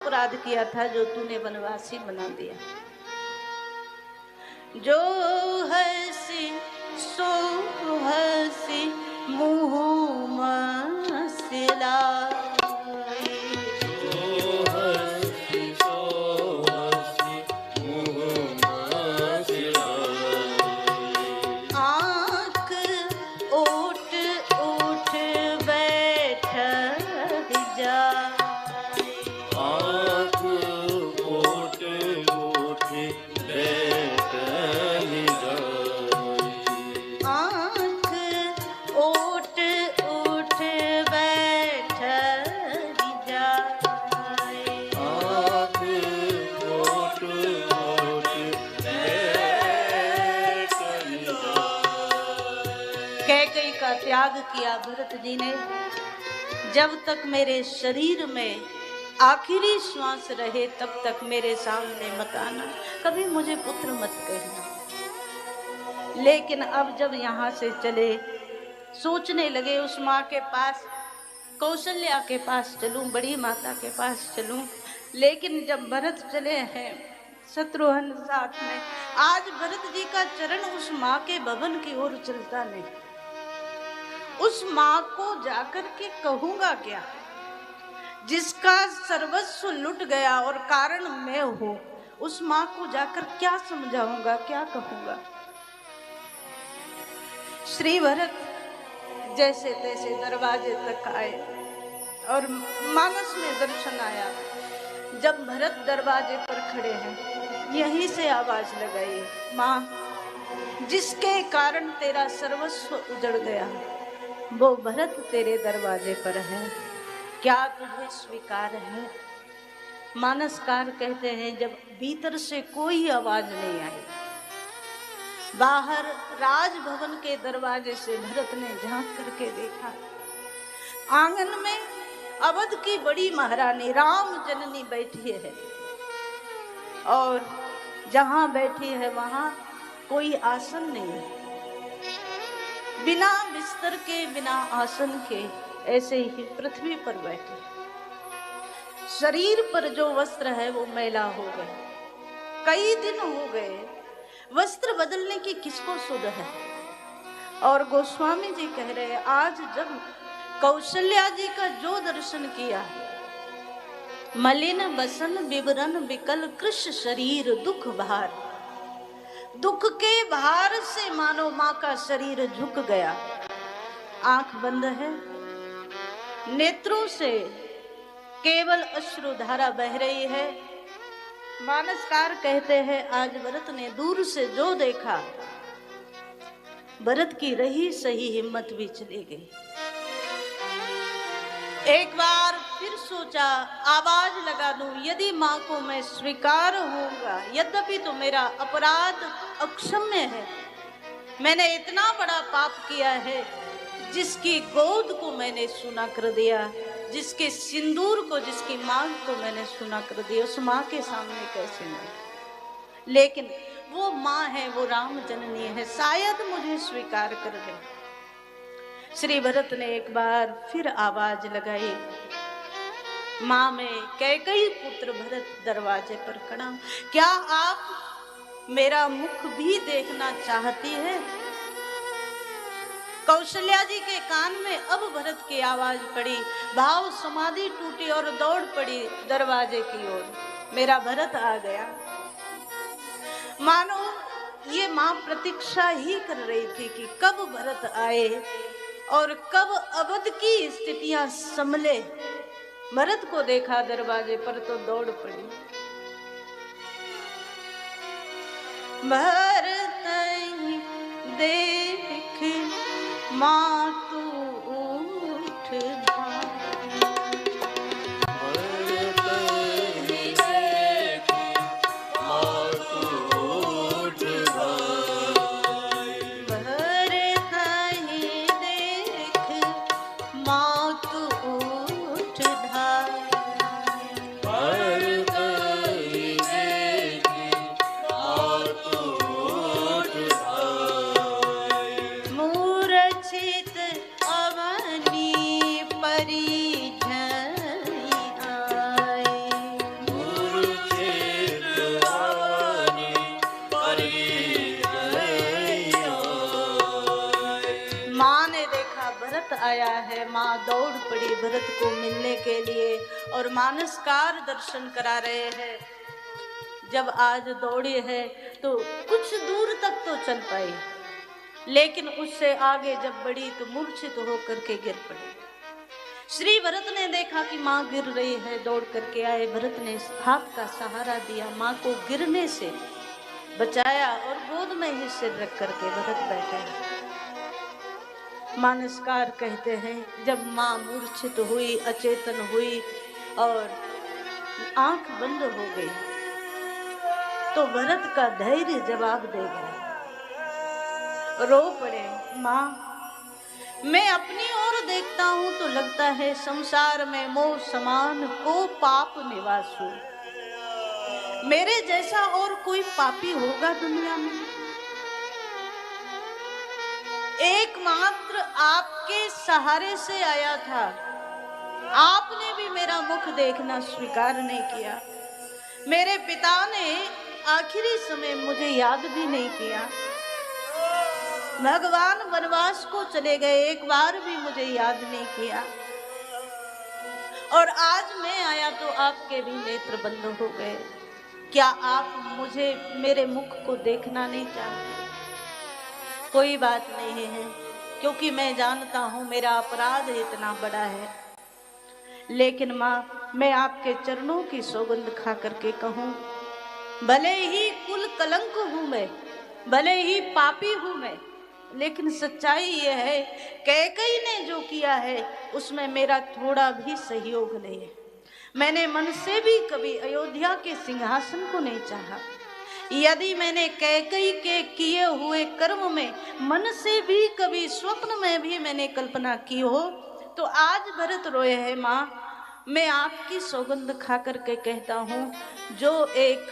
अपराध किया था जो तूने वनवासी बना दिया। जो हंसी सो हंसी मुँह मसला, कैकेयी का त्याग किया भरत जी ने। जब तक मेरे शरीर में आखिरी श्वास रहे तब तक मेरे सामने मत आना, कभी मुझे पुत्र मत कहना। लेकिन अब जब यहाँ से चले, सोचने लगे उस माँ के पास, कौशल्या के पास चलूं, बड़ी माता के पास चलूं। लेकिन जब भरत चले हैं शत्रुघ्न साथ में, आज भरत जी का चरण उस माँ के भवन की ओर चलता नहीं। उस माँ को जाकर के कहूंगा क्या, जिसका सर्वस्व लुट गया और कारण मैं हूं। उस माँ को जाकर क्या समझाऊंगा, क्या कहूंगा। श्री भरत जैसे तैसे दरवाजे तक आए और मानस में दर्शन आया। जब भरत दरवाजे पर खड़े हैं, यहीं से आवाज लगाई, माँ जिसके कारण तेरा सर्वस्व उजड़ गया वो भरत तेरे दरवाजे पर है, क्या तुझे स्वीकार है। मानसकार कहते हैं जब भीतर से कोई आवाज नहीं आई, बाहर राजभवन के दरवाजे से भरत ने झांक करके देखा। आंगन में अवध की बड़ी महारानी राम जननी बैठी है और जहां बैठी है वहां कोई आसन नहीं है। बिना बिस्तर के, बिना आसन के ऐसे ही पृथ्वी पर बैठे। शरीर पर जो वस्त्र है वो मैला हो गए, कई दिन हो गए। वस्त्र बदलने की किसको सुध है। और गोस्वामी जी कह रहे हैं आज जब कौशल्या जी का जो दर्शन किया, मलिन बसन विवरण विकल कृश शरीर दुख भार, दुख के भार से मानो माँ का शरीर झुक गया। आंख बंद है, नेत्रों से केवल अश्रुधारा बह रही है। मानसकार कहते हैं आज भरत ने दूर से जो देखा, भरत की रही सही हिम्मत भी चली गई। एक बार फिर सोचा आवाज लगा दूं, यदि माँ को मैं स्वीकार होऊंगा, यद्यपि तो मेरा अपराध अक्षम्य है। मैंने इतना बड़ा पाप किया है, जिसकी गोद को मैंने सुना कर दिया, जिसके सिंदूर को, जिसकी मांग को मैंने सुना कर दिया, उस माँ के सामने कैसे नहीं। लेकिन वो माँ है, वो राम जननी है, शायद मुझे स्वीकार कर ले। श्री भरत ने एक बार फिर आवाज लगाई, माँ में कैकेयी पुत्र भरत दरवाजे पर खड़ा, क्या आप मेरा मुख भी देखना चाहती है। कौशल्या जी के कान में अब भरत की आवाज पड़ी, भाव समाधि टूटी और दौड़ पड़ी दरवाजे की ओर। मेरा भरत आ गया। मानो ये माँ प्रतीक्षा ही कर रही थी कि कब भरत आए और कब अवध की स्थितियां संभले। भरत को देखा दरवाजे पर तो दौड़ पड़ी। भरत देख माँ तू उठ मूर्छित है। माँ दौड़ पड़ी भरत को मिलने के लिए और मानसकार दर्शन करा रहे हैं। जब आज दौड़ी है तो कुछ दूर तक तो चल पाई, लेकिन उससे आगे जब बढ़ी तो मूर्छित होकर के गिर पड़ी। श्री भरत ने देखा कि माँ गिर रही है, दौड़ करके आए। भरत ने हाथ का सहारा दिया, माँ को गिरने से बचाया और गोद में ही सिर रख करके भरत बैठे। मानसकार कहते हैं जब माँ मूर्छित हुई, अचेतन हुई और आंख बंद हो गई तो भरत का धैर्य जवाब दे गया। रो पड़े, माँ मैं अपनी ओर देखता हूं तो लगता है संसार में मोह समान को पाप निवासु। मेरे जैसा और कोई पापी होगा दुनिया में? एकमात्र आपके सहारे से आया था, आपने भी मेरा मुख देखना स्वीकार नहीं किया। मेरे पिता ने आखिरी समय मुझे याद भी नहीं किया। भगवान वनवास को चले गए, एक बार भी मुझे याद नहीं किया। और आज मैं आया तो आपके भी नेत्र बंद हो गए। क्या आप मुझे, मेरे मुख को देखना नहीं चाहते? कोई बात नहीं है, क्योंकि मैं जानता हूं मेरा अपराध इतना बड़ा है। लेकिन माँ, मैं आपके चरणों की सौगंध खा करके कहूं, भले ही कुल कलंक हूं मैं, भले ही पापी हूं मैं, लेकिन सच्चाई यह है कैकेयी ने जो किया है उसमें मेरा थोड़ा भी सहयोग नहीं है। मैंने मन से भी कभी अयोध्या के सिंहासन को नहीं चाहा। यदि मैंने कैकेयी के किए हुए कर्म में मन से भी कभी स्वप्न में भी मैंने कल्पना की हो तो आज भरत रोए है। माँ, मैं आपकी सौगंध खा करके कहता हूँ, जो एक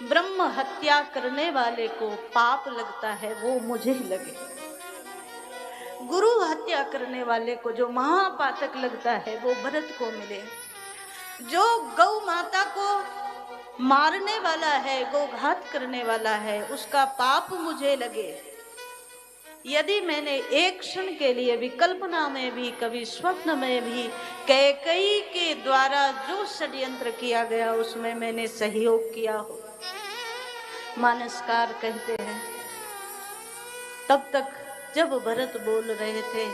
ब्रह्म हत्या करने वाले को पाप लगता है वो मुझे लगे, गुरु हत्या करने वाले को जो महापातक लगता है वो भरत को मिले, जो गौ माता को मारने वाला है, गोघात करने वाला है, उसका पाप मुझे लगे। यदि मैंने एक क्षण के लिए भी, कल्पना में भी, कभी स्वप्न में भी कैकेयी के द्वारा जो षड्यंत्र किया गया उसमें मैंने सहयोग किया हो। मानसकार कहते हैं तब तक जब भरत बोल रहे थे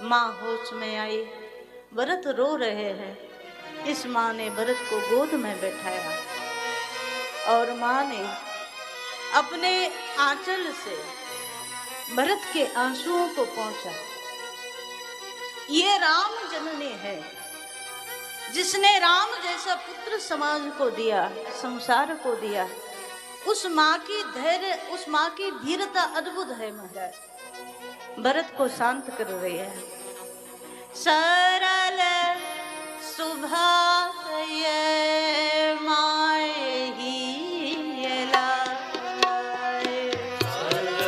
माँ होश में आई। भरत रो रहे हैं। इस माँ ने भरत को गोद में बैठाया और माँ ने अपने आंचल से भरत के आंसुओं को पोंछा। ये राम जननी है जिसने राम जैसा पुत्र समाज को दिया, संसार को दिया। उस माँ की धैर्य, उस माँ की धीरता अद्भुत है महाराज। भरत को शांत कर रही है। सरल सुभाय माय ही लाए, सरल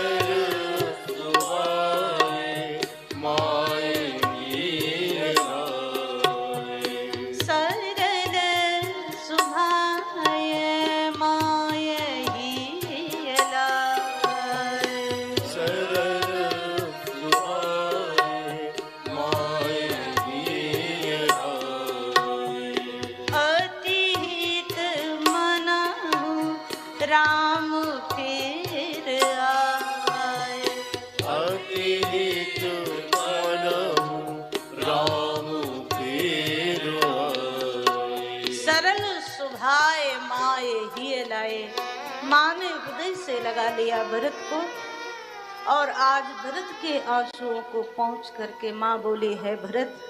सुभाय माय ही लाए, सरल सुभाय माय ही लाए, सरल सुभाय माय ही लाए, अति हित मनहु राम फिर आए, अति हित मनहु राम फिर आए, सरल सुभाय माए ही लाए। माँ ने हृदय से लगा लिया भरत को और आज भरत के आंसुओं को पहुंच करके माँ बोली है, भरत,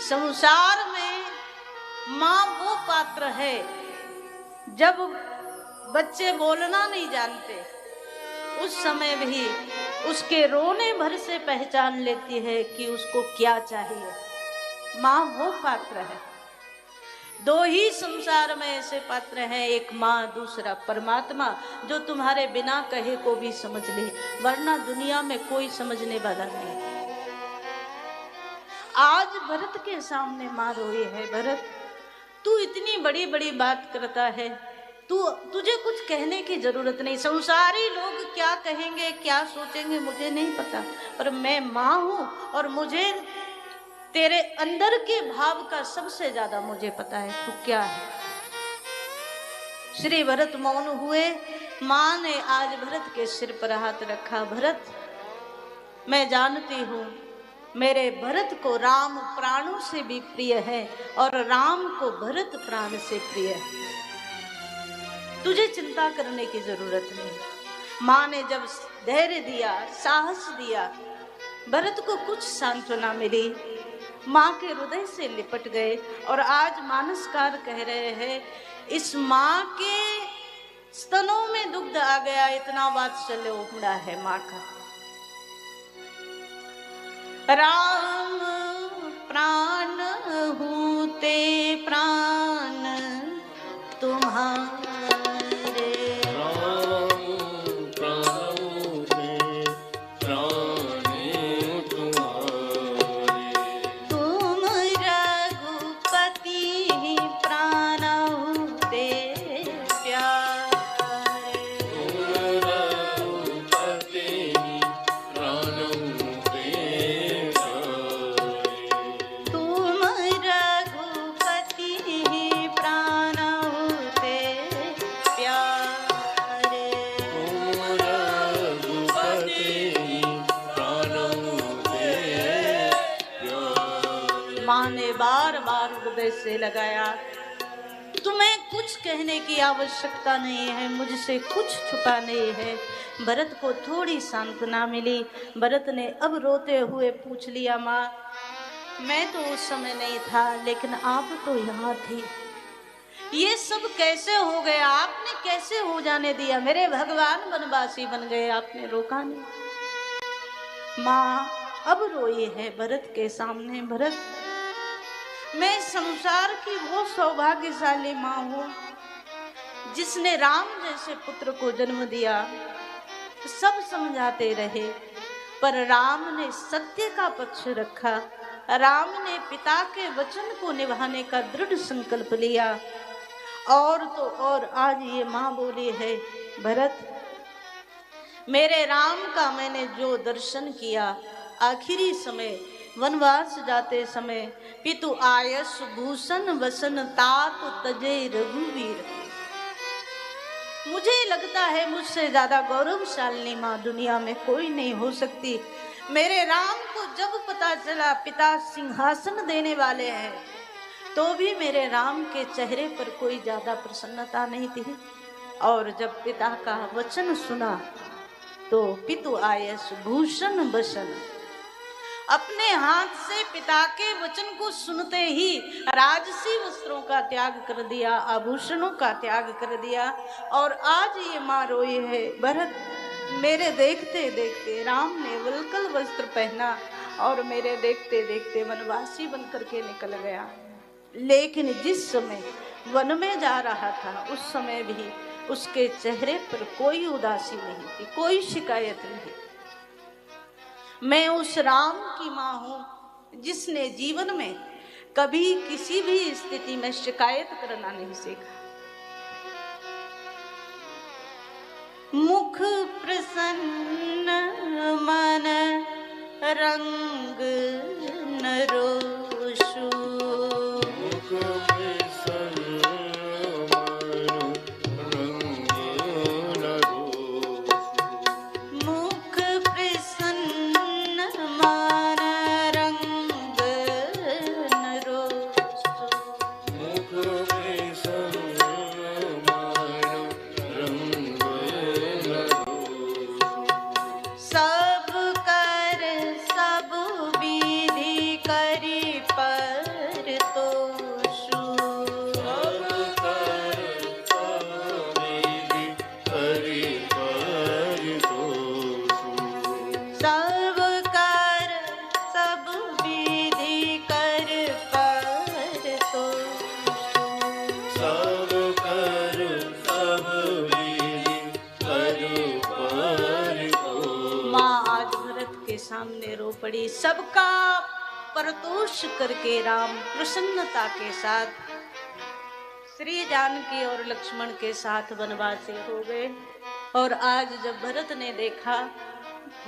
संसार में माँ वो पात्र है जब बच्चे बोलना नहीं जानते उस समय भी उसके रोने भर से पहचान लेती है कि उसको क्या चाहिए। माँ वो पात्र है। दो ही संसार में ऐसे पात्र हैं, एक माँ, दूसरा परमात्मा, जो तुम्हारे बिना कहे को भी समझ ले, वरना दुनिया में कोई समझने वाला नहीं। आज भरत के सामने माँ रोई है। भरत, तू इतनी बड़ी बड़ी बात करता है, तुझे कुछ कहने की जरूरत नहीं। संसारी लोग क्या कहेंगे, क्या सोचेंगे मुझे नहीं पता, पर मैं माँ हूं और मुझे तेरे अंदर के भाव का सबसे ज्यादा मुझे पता है तू क्या है। श्री भरत मौन हुए। माँ ने आज भरत के सिर पर हाथ रखा। भरत, मैं जानती हूं मेरे भरत को राम प्राणों से भी प्रिय है और राम को भरत प्राण से प्रिय है। तुझे चिंता करने की जरूरत नहीं। माँ ने जब धैर्य दिया, साहस दिया, भरत को कुछ सांत्वना मिली। माँ के हृदय से लिपट गए और आज मानसकार कह रहे हैं, इस माँ के स्तनों में दुग्ध आ गया, इतना वात्सल्य उमड़ा है माँ का। राम प्राण हूते प्राण तुम्हारे, माँ ने बार बार हृदय से लगाया। तुम्हें कुछ कहने की आवश्यकता नहीं है, मुझसे कुछ छुपा नहीं है। भरत को थोड़ी सांत्वना मिली। भरत ने अब रोते हुए पूछ लिया, माँ मैं तो उस समय नहीं था, लेकिन आप तो यहाँ थी। ये सब कैसे हो गया? आपने कैसे हो जाने दिया? मेरे भगवान वनवासी बन गए, आपने रोका नहीं। माँ अब रोई है भरत के सामने। भरत, मैं संसार की वो सौभाग्यशाली माँ हूँ जिसने राम जैसे पुत्र को जन्म दिया। सब समझाते रहे पर राम ने सत्य का पक्ष रखा। राम ने पिता के वचन को निभाने का दृढ़ संकल्प लिया। और तो और आज ये माँ बोली है, भरत मेरे राम का मैंने जो दर्शन किया, आखिरी समय वनवास जाते समय, पितु आयस भूषण वसन तात तजे रघुवीर। मुझे लगता है मुझसे ज्यादा गौरवशाली माँ दुनिया में कोई नहीं हो सकती। मेरे राम को जब पता चला पिता सिंहासन देने वाले हैं, तो भी मेरे राम के चेहरे पर कोई ज्यादा प्रसन्नता नहीं थी। और जब पिता का वचन सुना तो पितु आयस भूषण वसन, अपने हाथ से पिता के वचन को सुनते ही राजसी वस्त्रों का त्याग कर दिया, आभूषणों का त्याग कर दिया। और आज ये माँ रोई है, भरत मेरे देखते देखते राम ने वल्कल वस्त्र पहना और मेरे देखते देखते वनवासी बनकर के निकल गया। लेकिन जिस समय वन में जा रहा था उस समय भी उसके चेहरे पर कोई उदासी नहीं थी, कोई शिकायत नहीं। मैं उस राम की माँ हूं जिसने जीवन में कभी किसी भी स्थिति में शिकायत करना नहीं सीखा। मुख प्रसन्न मन रंग न रोषु, सामने रो पड़ी। सबका परतोष करके राम प्रसन्नता के साथ श्री जानकी और लक्ष्मण के साथ वनवासी हो गए। और आज जब भरत ने देखा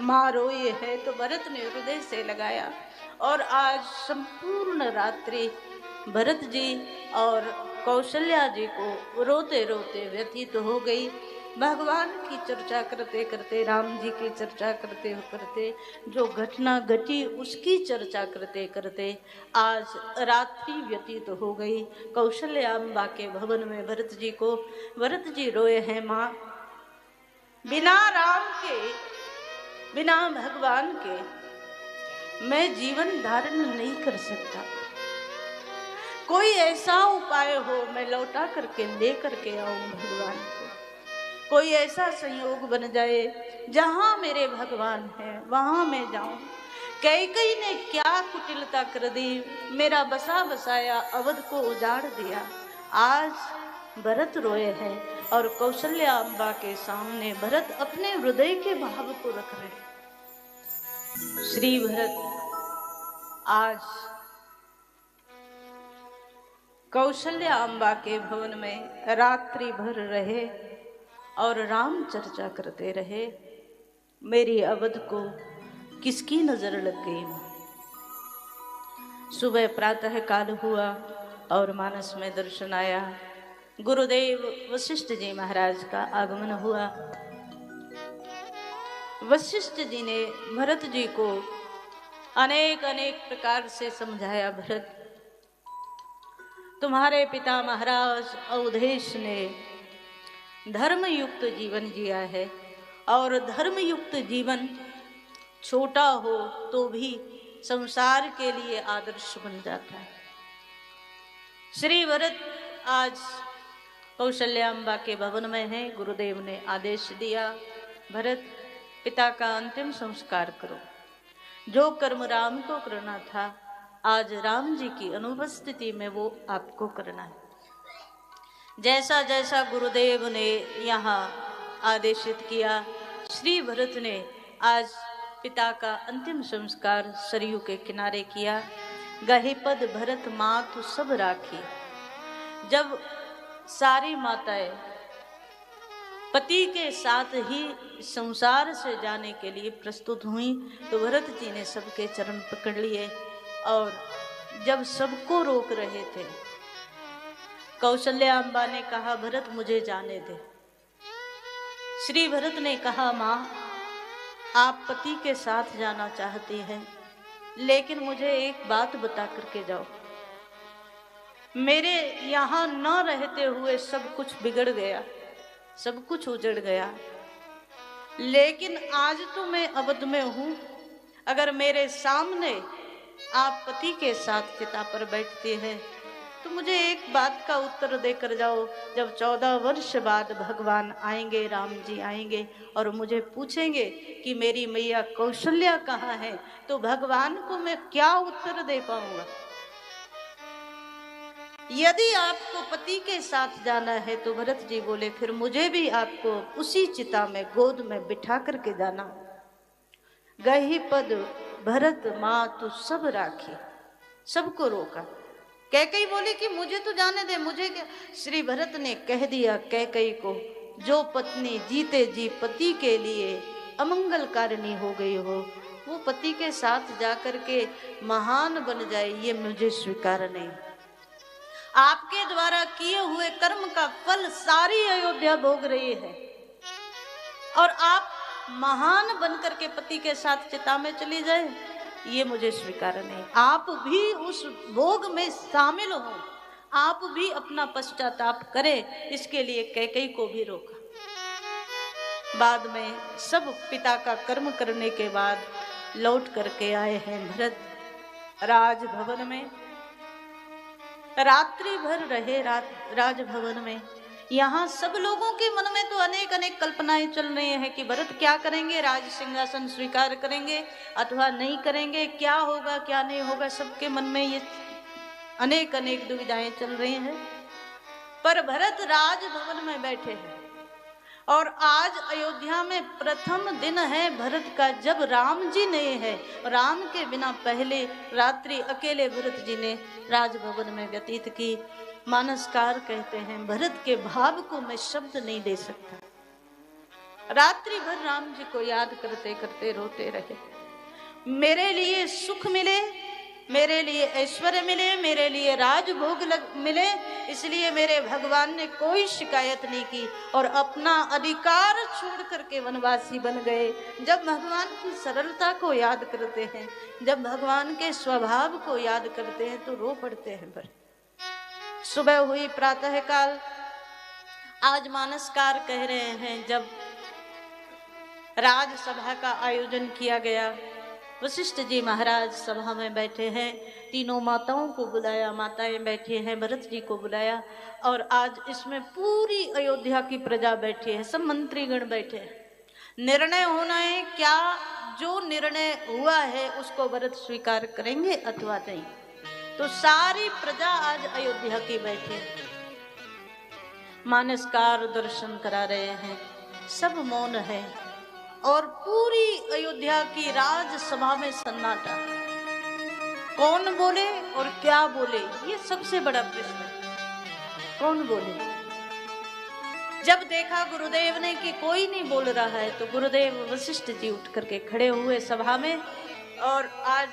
माँ रोई है तो भरत ने हृदय से लगाया। और आज संपूर्ण रात्रि भरत जी और कौशल्या जी को रोते रोते व्यतीत हो गई। भगवान की चर्चा करते करते, राम जी की चर्चा करते करते, जो घटना घटी उसकी चर्चा करते करते आज रात्रि व्यतीत हो गई। कौशल्याम्बा के भवन में भरत जी रोए हैं, माँ बिना राम के, बिना भगवान के मैं जीवन धारण नहीं कर सकता। कोई ऐसा उपाय हो मैं लौटा करके ले करके आऊं भगवान को। कोई ऐसा संयोग बन जाए जहां मेरे भगवान हैं वहां मैं जाऊं। कैकेयी ने क्या कुटिलता कर दी, मेरा बसा बसाया अवध को उजाड़ दिया। आज भरत रोए हैं और कौशल्याम्बा के सामने भरत अपने हृदय के भाव को रख रहे हैं। श्री भरत आज कौशल्याम्बा के भवन में रात्रि भर रहे और राम चर्चा करते रहे। मेरी अवध को किसकी नजर लग गई। सुबह प्रातः काल हुआ और मानस में दर्शन आया। गुरुदेव वशिष्ठ जी महाराज का आगमन हुआ। वशिष्ठ जी ने भरत जी को अनेक अनेक प्रकार से समझाया। भरत, तुम्हारे पिता महाराज अवधेश ने धर्मयुक्त जीवन जिया है और धर्मयुक्त जीवन छोटा हो तो भी संसार के लिए आदर्श बन जाता है। श्री भरत आज कौशल्याम्बा के भवन में है। गुरुदेव ने आदेश दिया, भरत पिता का अंतिम संस्कार करो। जो कर्म राम को करना था आज राम जी की अनुपस्थिति में वो आपको करना है। जैसा जैसा गुरुदेव ने यहाँ आदेशित किया, श्री भरत ने आज पिता का अंतिम संस्कार सरयू के किनारे किया। गहे पद भरत मातु सब राखी। जब सारी माताएं पति के साथ ही संसार से जाने के लिए प्रस्तुत हुई तो भरत जी ने सबके चरण पकड़ लिए। और जब सबको रोक रहे थे, कौशल्याम्बा ने कहा, भरत मुझे जाने दे। श्री भरत ने कहा, माँ आप पति के साथ जाना चाहती हैं, लेकिन मुझे एक बात बता करके जाओ। मेरे यहाँ न रहते हुए सब कुछ बिगड़ गया, सब कुछ उजड़ गया, लेकिन आज तो मैं अवध में हूँ। अगर मेरे सामने आप पति के साथ चिता पर बैठते हैं तो मुझे एक बात का उत्तर देकर जाओ। जब 14 वर्ष बाद भगवान आएंगे, राम जी आएंगे और मुझे पूछेंगे कि मेरी मैया कौशल्या कहाँ है, तो भगवान को मैं क्या उत्तर दे पाऊंगा। यदि आपको पति के साथ जाना है तो भरत जी बोले, फिर मुझे भी आपको उसी चिता में गोद में बिठा करके जाना। गही पद भरत मातु सब राखी। सबको रोका। कैकेयी बोली कि मुझे तो जाने दे, मुझे क्या। श्री भरत ने कह दिया कैकेयी को, जो पत्नी जीते जी पति के लिए अमंगलकारिणी हो गई हो वो पति के साथ जाकर के महान बन जाए, ये मुझे स्वीकार नहीं। आपके द्वारा किए हुए कर्म का फल सारी अयोध्या भोग रही है और आप महान बनकर के पति के साथ चिता में चली जाए, ये मुझे स्वीकार नहीं। आप भी उस भोग में शामिल हो, आप भी अपना पश्चाताप करें, इसके लिए कैकेयी को भी रोका। बाद में सब पिता का कर्म करने के बाद लौट करके आए हैं भरत राजभवन में। रात्रि भर रहे राजभवन में। यहाँ सब लोगों के मन में तो अनेक अनेक कल्पनाएं चल रही हैं कि भरत क्या करेंगे, राज सिंहासन स्वीकार करेंगे अथवा नहीं करेंगे, क्या होगा क्या नहीं होगा, सबके मन में ये अनेक अनेक दुविधाएं चल रही हैं। पर भरत राजभवन में बैठे हैं और आज अयोध्या में प्रथम दिन है भरत का, जब राम जी नहीं है। राम के बिना पहले रात्रि अकेले भरत जी ने राजभवन में व्यतीत की। मानसकार कहते हैं भरत के भाव को मैं शब्द नहीं दे सकता। रात्रि भर राम जी को याद करते करते रोते रहे। मेरे लिए सुख मिले, मेरे लिए ऐश्वर्य मिले, मेरे लिए राजभोग मिले, इसलिए मेरे भगवान ने कोई शिकायत नहीं की और अपना अधिकार छोड़ करके वनवासी बन गए। जब भगवान की सरलता को याद करते हैं, जब भगवान के स्वभाव को याद करते हैं तो रो पड़ते हैं। पर सुबह हुई प्रातः काल, आज मानसकार कह रहे हैं जब राजसभा का आयोजन किया गया, वशिष्ठ जी महाराज सभा में बैठे हैं, तीनों माताओं को बुलाया, माताएं बैठी हैं, भरत जी को बुलाया और आज इसमें पूरी अयोध्या की प्रजा बैठी है, सब मंत्रीगण बैठे हैं। निर्णय होना है क्या, जो निर्णय हुआ है उसको भरत स्वीकार करेंगे अथवा नहीं। तो सारी प्रजा आज अयोध्या की बैठी है। मानसकार दर्शन करा रहे हैं, सब मौन है और पूरी अयोध्या की राजसभा में सन्नाटा। कौन बोले और क्या बोले, ये सबसे बड़ा प्रश्न है। कौन बोले? जब देखा गुरुदेव ने कि कोई नहीं बोल रहा है, तो गुरुदेव वशिष्ठ जी उठ करके खड़े हुए सभा में और आज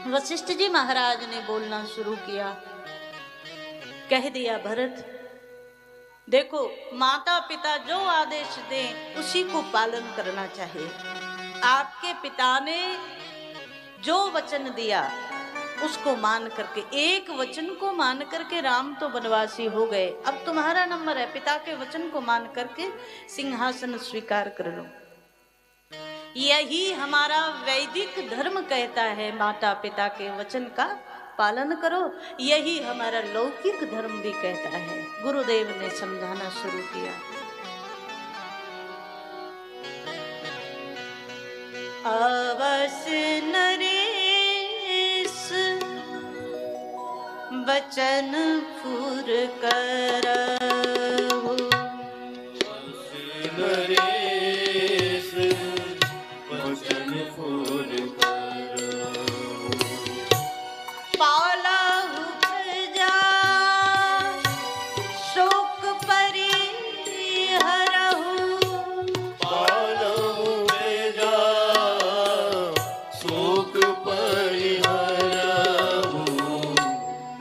वशिष्ठ जी महाराज ने बोलना शुरू किया। कह दिया, भरत देखो, माता पिता जो आदेश दें उसी को पालन करना चाहिए। आपके पिता ने जो वचन दिया उसको मान करके, एक वचन को मान करके राम तो वनवासी हो गए, अब तुम्हारा नंबर है, पिता के वचन को मान करके सिंहासन स्वीकार कर लो। यही हमारा वैदिक धर्म कहता है, माता पिता के वचन का पालन करो। यही हमारा लौकिक धर्म भी कहता है। गुरुदेव ने समझाना शुरू किया। अवस नरेश बचन पुर करहु, नरेश बचन पुर करहु, पालहु प्रजा शोक परिहरहु, पालहु प्रजा शोक परिहरहु,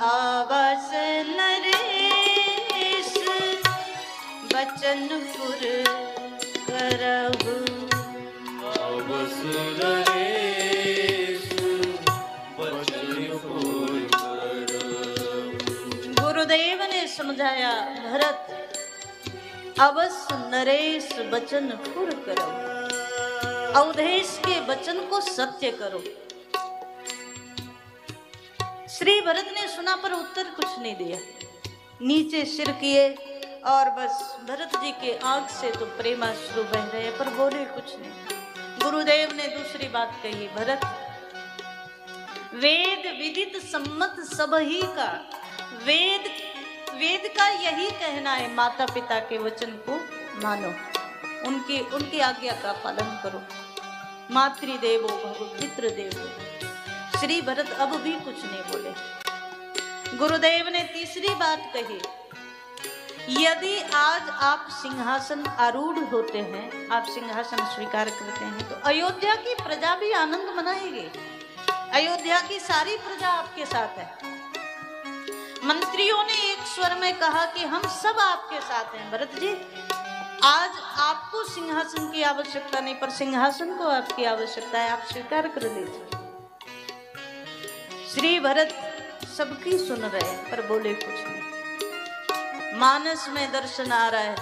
अवस नरेश बचन पुर करहु, अवस नरेश बचन पुर करहु। गुरुदेव ने समझाया, भरत अवश्य नरेश बचन पुर करो, अवधेश के वचन को सत्य करो। श्री भरत ने सुना पर उत्तर कुछ नहीं दिया, नीचे सिर किए और बस भरत जी के आंख से तो प्रेमाश्रु बह रहे पर बोले कुछ नहीं। गुरुदेव ने दूसरी बात कही, भरत वेद विदित सम्मत सब ही का, वेद का यही कहना है, माता पिता के वचन को मानो, उनकी आज्ञा का पालन करो। मातृदेवो भव पितृदेवो। श्री भरत अब भी कुछ नहीं बोले। गुरुदेव ने तीसरी बात कही, यदि आज आप सिंहासन आरूढ़ होते हैं, आप सिंहासन स्वीकार करते हैं, तो अयोध्या की प्रजा भी आनंद मनाएगी। अयोध्या की सारी प्रजा आपके साथ है। मंत्रियों ने एक स्वर में कहा कि हम सब आपके साथ हैं। भरत जी, आज आपको सिंहासन की आवश्यकता नहीं, पर सिंहासन को आपकी आवश्यकता है, आप स्वीकार कर लीजिए। श्री भरत सबकी सुन रहे हैं पर बोले कुछ नहीं। मानस में दर्शन आ रहा है।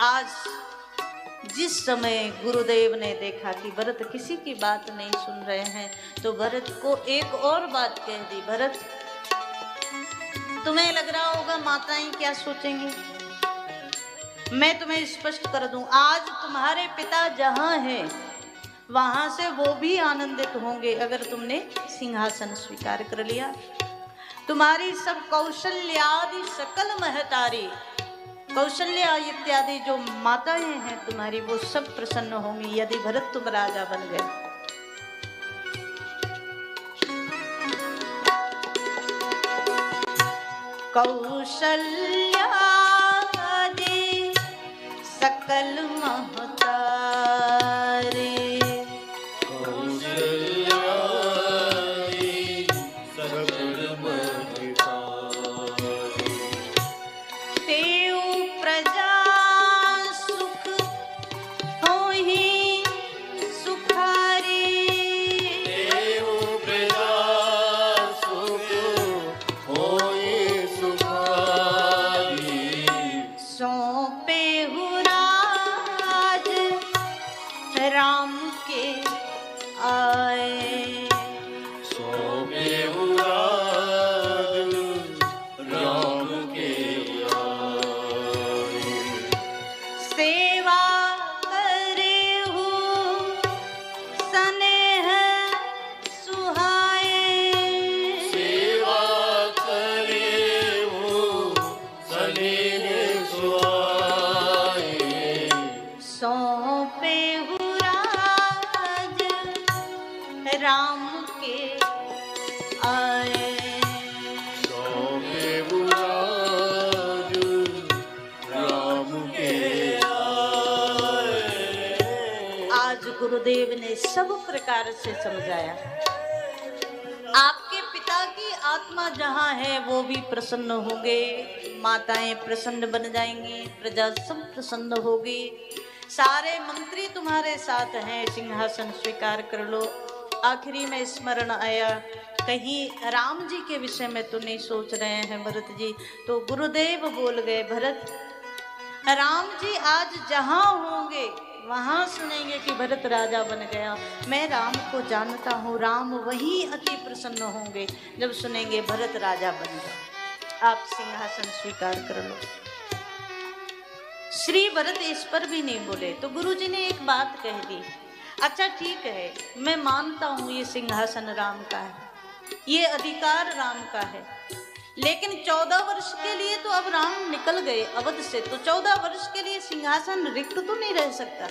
आज जिस समय गुरुदेव ने देखा कि भरत किसी की बात नहीं सुन रहे हैं, तो भरत को एक और बात कह दी, भरत तुम्हें लग रहा होगा माताएं क्या सोचेंगी, मैं तुम्हें स्पष्ट कर दूं, आज तुम्हारे पिता जहां हैं वहां से वो भी आनंदित होंगे अगर तुमने सिंहासन स्वीकार कर लिया। तुम्हारी सब कौशल्यादि सकल महतारी, कौशल्या इत्यादि जो माताएं हैं तुम्हारी, वो सब प्रसन्न होंगी यदि भरत तुम राजा बन गए। कौशल्यादि सकल महतारे कौशल्यादि सकल महतारे तेउ प्रजा सुख होहि सुखारी देव प्रजा सुख होय सुखारी सौंपे राज राम के आए सोमे उराग राम के आए सेवा करे हो स्नेह सुहाए सेवा करे हो सनेह सुहाए सौंपे राज राम के आए सोमे उराग राम के आए आज गुरुदेव ने सब प्रकार से समझाया। आपके पिता की आत्मा जहाँ है वो भी प्रसन्न होंगे, माताएं प्रसन्न बन जाएंगी, प्रजा सब प्रसन्न होगी, सारे मंत्री तुम्हारे साथ हैं, सिंहासन स्वीकार कर लो। आखिरी में स्मरण आया, कहीं राम जी के विषय में तो नहीं सोच रहे हैं भरत जी? तो गुरुदेव बोल गए, भरत राम जी आज जहाँ होंगे वहां सुनेंगे कि भरत राजा बन गया। मैं राम को जानता हूँ, राम वहीं अति प्रसन्न होंगे जब सुनेंगे भरत राजा बन गया। आप सिंहासन स्वीकार कर लो। श्री भरत इस पर भी नहीं बोले तो गुरुजी ने एक बात कह दी, अच्छा ठीक है, मैं मानता हूँ ये सिंहासन राम का है, ये अधिकार राम का है, लेकिन 14 वर्ष के लिए तो अब राम निकल गए अवध से, तो 14 वर्ष के लिए सिंहासन रिक्त तो नहीं रह सकता।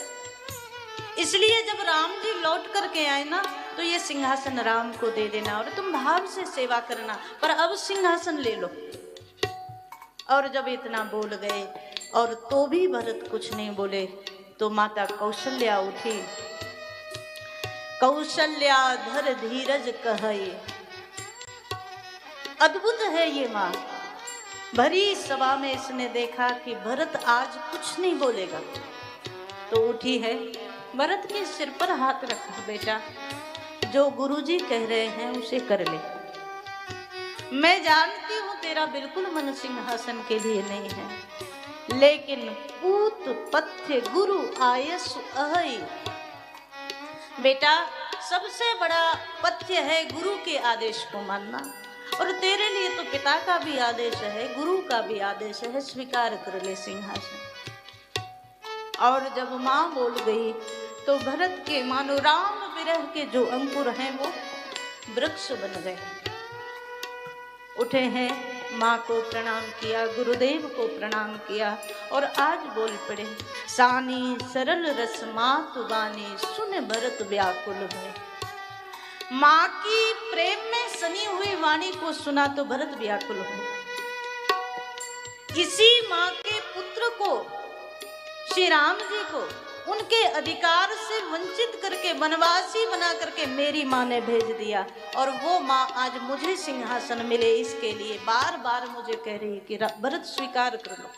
इसलिए जब राम जी लौट करके आए ना तो ये सिंहासन राम को दे देना और तुम भाव से सेवा करना, पर अब सिंहासन ले लो। और जब इतना बोल गए और तो भी भरत कुछ नहीं बोले तो माता कौशल्या उठी। कौशल्या धर धीरज कहे, अद्भुत है ये माँ। भरी सभा में इसने देखा कि भरत आज कुछ नहीं बोलेगा तो उठी है, भरत के सिर पर हाथ रखा, बेटा जो गुरुजी कह रहे हैं उसे कर ले। मैं जानती हूं तेरा बिल्कुल मन सिंहासन के लिए नहीं है, लेकिन पूत पथ्य गुरु आयसु अहै, बेटा सबसे बड़ा पथ्य है गुरु के आदेश को मानना, और तेरे लिए तो पिता का भी आदेश है, गुरु का भी आदेश है, स्वीकार कर ले सिंहासन। और जब माँ बोल गई तो भरत के मानो राम विरह के जो अंकुर हैं वो वृक्ष बन गए। उठे हैं, माँ को प्रणाम किया, गुरुदेव को प्रणाम किया और आज बोल पड़े, सानी सरल रस मातु बानी सुन भरत व्याकुल भय। माँ की प्रेम में सनी हुई वाणी को सुना तो भरत व्याकुल हो। इसी माँ के पुत्र को, श्री राम जी को उनके अधिकार से वंचित करके वनवासी बना करके मेरी माँ ने भेज दिया, और वो माँ आज मुझे सिंहासन मिले इसके लिए बार बार मुझे कह रही है कि भरत स्वीकार कर लो।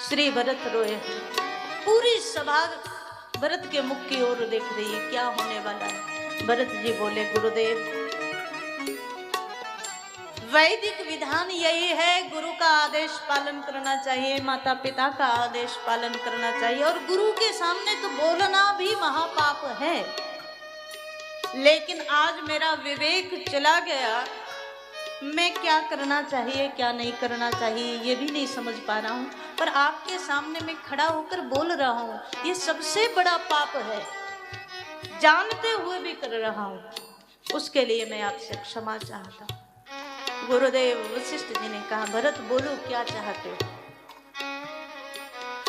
श्री भरत रोए। पूरी सभा भरत के मुख की ओर देख रही है, क्या होने वाला है। भरत जी बोले, गुरुदेव वैदिक विधान यही है, गुरु का आदेश पालन करना चाहिए, माता पिता का आदेश पालन करना चाहिए, और गुरु के सामने तो बोलना भी महापाप है। लेकिन आज मेरा विवेक चला गया, मैं क्या करना चाहिए क्या नहीं करना चाहिए ये भी नहीं समझ पा रहा हूँ, पर आपके सामने मैं खड़ा होकर बोल रहा हूँ, ये सबसे बड़ा पाप है, जानते हुए भी कर रहा हूँ, उसके लिए मैं आपसे क्षमा चाहता हूँ। गुरुदेव वशिष्ठ जी ने कहा, भरत बोलो क्या चाहते हो।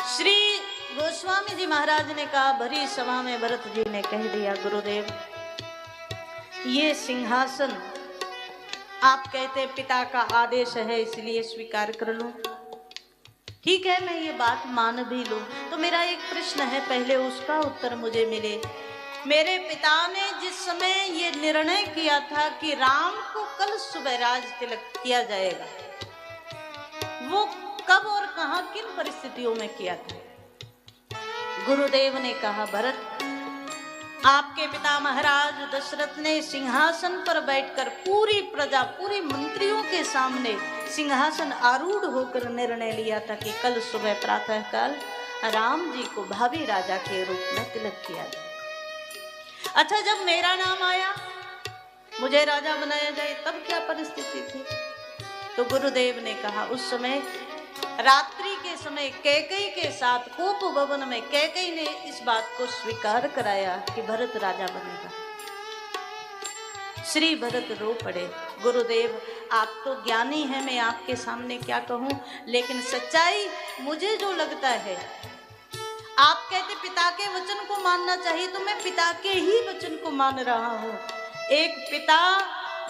श्री गोस्वामी जी महाराज ने कहा, भरी सभा में भरत जी ने कह दिया, गुरुदेव ये सिंहासन आप कहते पिता का आदेश है इसलिए स्वीकार कर लूं। ठीक है, मैं ये बात मान भी लूं। तो मेरा एक प्रश्न है, पहले उसका उत्तर मुझे मिले। मेरे पिता ने जिस समय ये निर्णय किया था कि राम को कल सुबह राज तिलक किया जाएगा, वो कब और कहां किन परिस्थितियों में किया था? गुरुदेव ने कहा, भरत, आपके पिता महाराज दशरथ ने सिंहासन पर बैठकर पूरी प्रजा, पूरी मंत्रियों के सामने सिंहासन आरूढ़ होकर निर्णय लिया था कि कल सुबह प्रातःकाल राम जी को भावी राजा के रूप में तिलक किया जाए। अच्छा, जब मेरा नाम आया, मुझे राजा बनाया जाए, तब क्या परिस्थिति थी? तो गुरुदेव ने कहा, उस समय रात्रि के समय कैकेयी के साथ कोप भवन में कैकेयी ने इस बात को स्वीकार कराया कि भरत राजा बनेगा। श्री भरत रो पड़े। गुरुदेव, आप तो ज्ञानी हैं, मैं आपके सामने क्या कहूं, लेकिन सच्चाई मुझे जो लगता है, आप कहते पिता के वचन को मानना चाहिए, तो मैं पिता के ही वचन को मान रहा हूं। एक पिता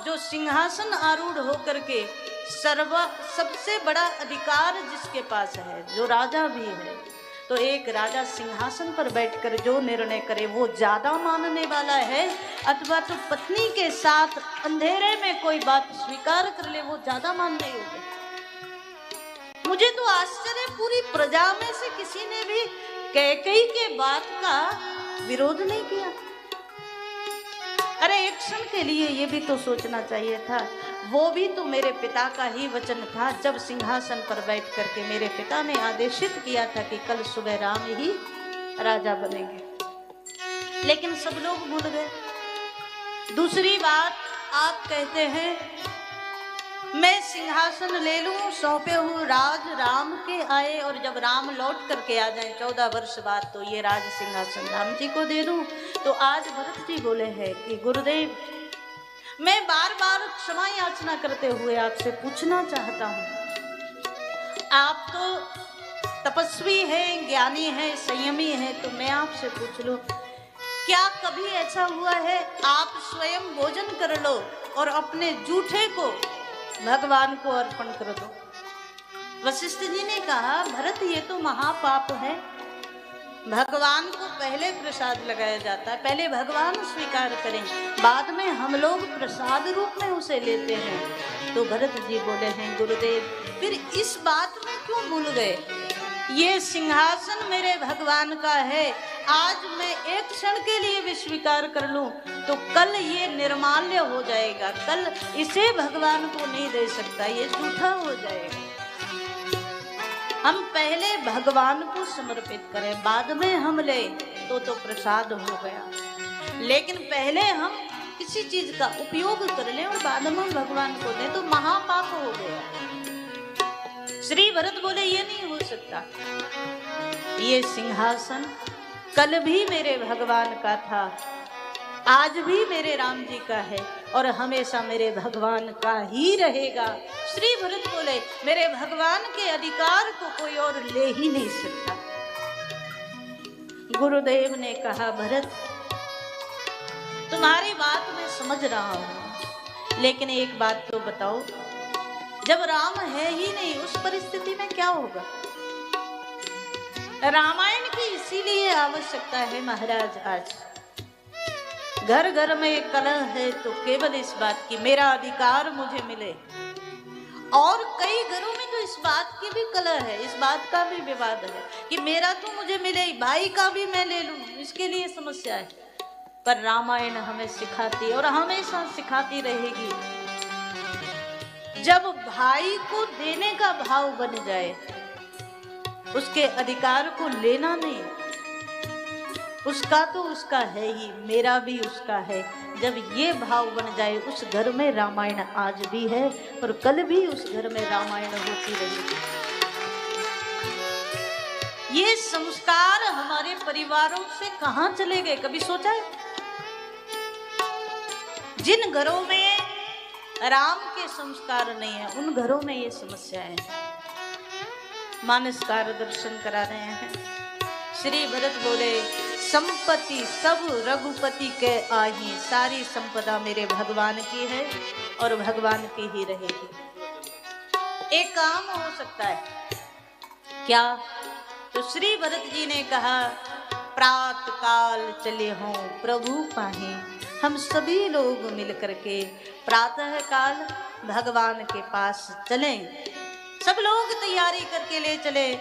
जो सिंहासन आरूढ़ होकर के सबसे बड़ा अधिकार जिसके पास है, जो राजा भी है, तो एक राजा सिंहासन पर बैठकर जो निर्णय करे वो ज्यादा मानने वाला है, अथवा तो पत्नी के साथ अंधेरे में कोई बात स्वीकार कर ले वो ज्यादा मानने योग्य। मुझे तो आश्चर्य, पूरी प्रजा में से किसी ने भी कैकेयी के बात का विरोध नहीं किया। अरे एक क्षण के लिए ये भी तो सोचना चाहिए था, वो भी तो मेरे पिता का ही वचन था जब सिंहासन पर बैठ करके मेरे पिता ने आदेशित किया था कि कल सुबह राम ही राजा बनेंगे, लेकिन सब लोग भूल गए। दूसरी बात, आप कहते हैं मैं सिंहासन ले लूं, सौंपे हुए राज राम के आए, और जब राम लौट करके आ जाए 14 वर्ष बाद, तो ये राज सिंहासन राम जी को दे दूं। तो आज भरत जी बोले हैं कि गुरुदेव, मैं बार बार क्षमा याचना करते हुए आपसे पूछना चाहता हूं, आप तो तपस्वी हैं, ज्ञानी हैं, संयमी हैं, तो मैं आपसे पूछ लूं, क्या कभी ऐसा हुआ है आप स्वयं भोजन कर लो और अपने जूठे को भगवान को अर्पण कर दो? वशिष्ठ जी ने कहा, भरत ये तो महापाप है, भगवान को पहले प्रसाद लगाया जाता है, पहले भगवान स्वीकार करें, बाद में हम लोग प्रसाद रूप में उसे लेते हैं। तो भरत जी बोले हैं, गुरुदेव फिर इस बात में क्यों भूल गए? ये सिंहासन मेरे भगवान का है, आज मैं एक क्षण के लिए भी स्वीकार कर लूं तो कल ये निर्माल्य हो जाएगा, कल इसे भगवान को नहीं दे सकता, ये झूठा हो जाएगा। हम पहले भगवान को समर्पित करें, बाद में हम ले तो प्रसाद हो गया, लेकिन पहले हम किसी चीज का उपयोग कर लें और बाद में भगवान को दें तो महापाप हो गया। श्री भरत बोले, ये नहीं हो सकता, ये सिंहासन कल भी मेरे भगवान का था, आज भी मेरे राम जी का है और हमेशा मेरे भगवान का ही रहेगा। श्री भरत बोले, मेरे भगवान के अधिकार को कोई और ले ही नहीं सकता। गुरुदेव ने कहा, भरत तुम्हारी बात मैं समझ रहा हूं, लेकिन एक बात तो बताओ, जब राम है ही नहीं उस परिस्थिति में क्या होगा? रामायण की इसीलिए आवश्यकता है महाराज। आज घर घर में कलह है तो केवल इस बात की मेरा अधिकार मुझे मिले, और कई घरों में तो इस बात की भी कलह है, इस बात का भी विवाद है कि मेरा तो मुझे मिले, भाई का भी मैं ले लूं, इसके लिए समस्या है। पर रामायण हमें सिखाती और हमेशा सिखाती रहेगी, जब भाई को देने का भाव बन जाए, उसके अधिकार को लेना नहीं, उसका तो उसका है ही, मेरा भी उसका है, जब ये भाव बन जाए उस घर में रामायण आज भी है और कल भी उस घर में रामायण होती रहेगी। ये संस्कार हमारे परिवारों से कहां चले गए, कभी सोचा है? जिन घरों में राम के संस्कार नहीं है उन घरों में ये समस्या है। मानसकार दर्शन करा रहे हैं। श्री भरत बोले, संपत्ति सब रघुपति के आही, सारी संपदा मेरे भगवान की है और भगवान की ही रहेगी। एक काम हो सकता है क्या? तो श्री भरत जी ने कहा, प्रात काल चले हों प्रभु पाहे। हम सभी लोग मिलकर के प्रातः काल भगवान के पास चलें। सब लोग तैयारी करके ले चले,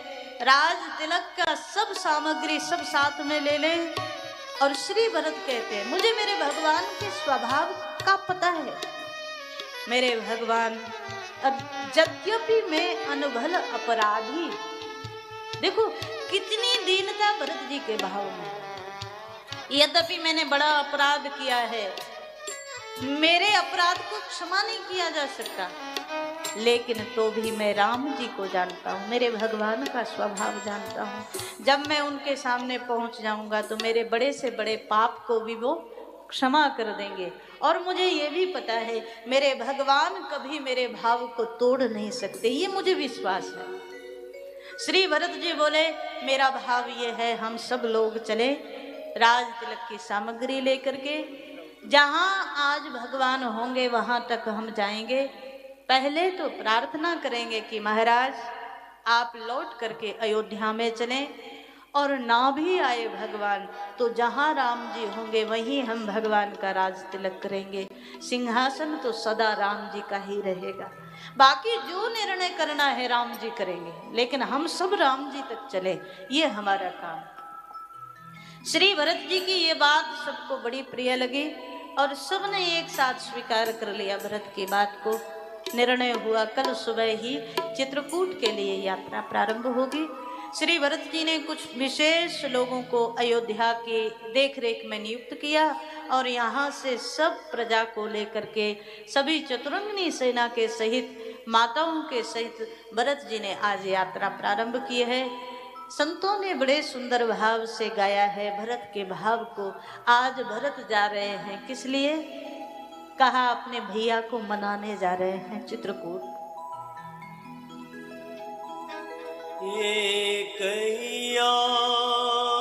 राज तिलक का सब सामग्री सब साथ में ले लें। और श्री भरत कहते हैं, मुझे मेरे भगवान के स्वभाव का पता है। मेरे भगवान, अब यद्यपि मैं अनभल अपराधी, देखो कितनी दीनता भरत जी के भाव में। यद्यपि मैंने बड़ा अपराध किया है, मेरे अपराध को क्षमा नहीं किया जा सकता, लेकिन तो भी मैं राम जी को जानता हूँ, मेरे भगवान का स्वभाव जानता हूँ। जब मैं उनके सामने पहुँच जाऊंगा तो मेरे बड़े से बड़े पाप को भी वो क्षमा कर देंगे। और मुझे ये भी पता है मेरे भगवान कभी मेरे भाव को तोड़ नहीं सकते, ये मुझे विश्वास है। श्री भरत जी बोले, मेरा भाव ये है, हम सब लोग चले राज तिलक की सामग्री लेकर के, जहां आज भगवान होंगे वहां तक हम जाएंगे। पहले तो प्रार्थना करेंगे कि महाराज आप लौट करके अयोध्या में चलें, और ना भी आए भगवान तो जहां राम जी होंगे वहीं हम भगवान का राज तिलक करेंगे। सिंहासन तो सदा राम जी का ही रहेगा, बाकी जो निर्णय करना है राम जी करेंगे, लेकिन हम सब राम जी तक चले, ये हमारा काम। श्री भरत जी की ये बात सबको बड़ी प्रिय लगी और सबने एक साथ स्वीकार कर लिया भरत की बात को। निर्णय हुआ कल सुबह ही चित्रकूट के लिए यात्रा प्रारंभ होगी। श्री भरत जी ने कुछ विशेष लोगों को अयोध्या की देखरेख में नियुक्त किया और यहाँ से सब प्रजा को लेकर के सभी चतुरंगिनी सेना के सहित माताओं के सहित भरत जी ने आज यात्रा प्रारंभ की है। संतों ने बड़े सुंदर भाव से गाया है भरत के भाव को। आज भरत जा रहे हैं किस लिए? कहा अपने भैया को मनाने जा रहे हैं चित्रकूट। ये कहीं